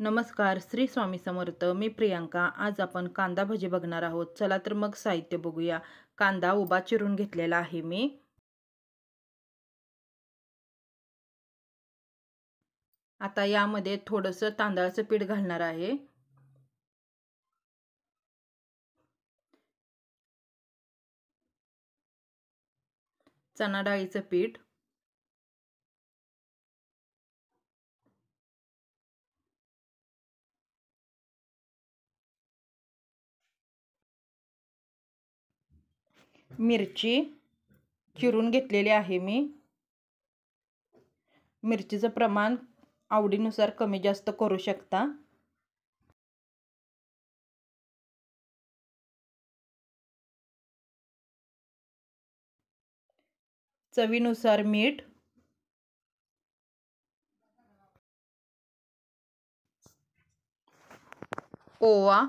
नमस्कार, श्री स्वामी समर्थ. मी प्रियांका. आज आपण कांदा भजी बघणार आहोत. चला तर मग साहित्य बघूया. कांदा उभा चिरून घेतलेला आहे मी. आता यामध्ये थोडंसं तांदळाचं पीठ घालणार आहे. चणा डाळीचं पीठ, मिरची चिरून घेतलेली आहे मी. मिरचीचं प्रमाण आवडीनुसार कमी जास्त करू शकता. चवीनुसार मीठ, ओवा,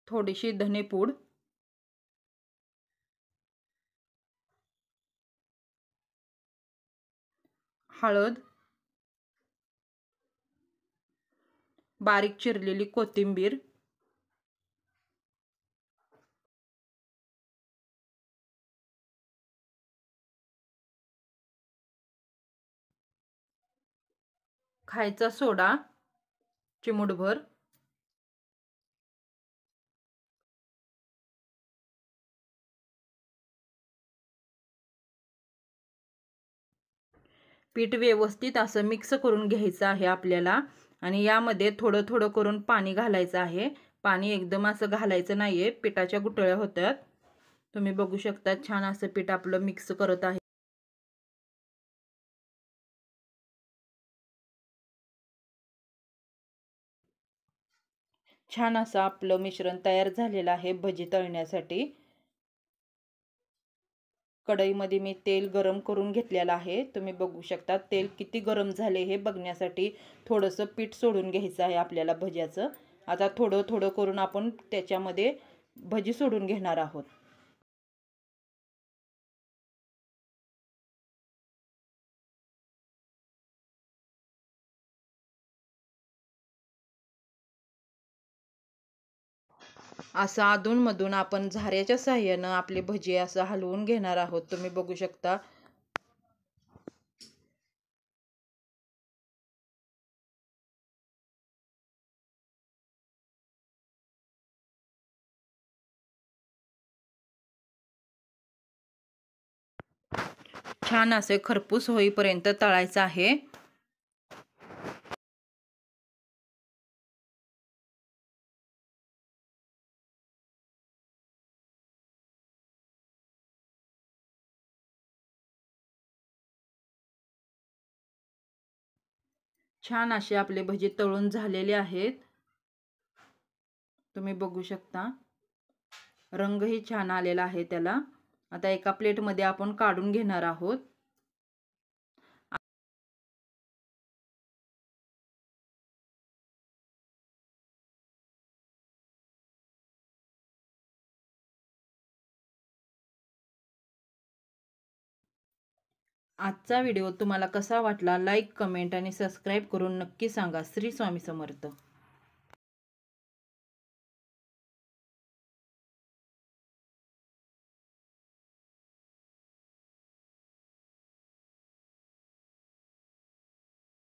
थोडीशी धनेपूड, हळद, बारीक चिरलेली कोथिंबीर, खायचा सोडा चिमूटभर, पीठ व्यवस्थित असं मिक्स करून घ्यायचं आहे आपल्याला. आणि यामध्ये थोडं थोडं करून पाणी घालायचं आहे. पाणी एकदम असं घालायचं नाहीये, पिठाच्या गुठळ्या होतात. तुम्ही बघू शकता छान असं पीठ आपलं मिक्स करत आहे. छान असं आपलं मिश्रण तयार झालेलं आहे भजी तळण्यासाठी. कढईमध्ये मी तेल गरम करून घेतलेलं आहे. तुम्ही बघू शकता तेल किती गरम झाले हे बघण्यासाठी थोडंसं पीठ सोडून घ्यायचं आहे आपल्याला भज्याचं. आता थोडं थोडं करून आपण त्याच्यामध्ये भजी सोडून घेणार आहोत. असं अधूनमधून आपण झाऱ्याच्या साहाय्यानं आपली भजी असं हलवून घेणार आहोत. तुम्ही बघू शकता. छान असे खरपूस होईपर्यंत तळायचं आहे. छान असे आपले भजी तळून झालेले आहेत. तुम्ही बघू शकता रंगही छान आलेला आहे त्याला. आता एका प्लेटमध्ये आपण काढून घेणार आहोत. आजचा व्हिडिओ तुम्हाला कसा वाटला लाईक, कमेंट आणि सबस्क्राईब करून नक्की सांगा. श्री स्वामी समर्थ.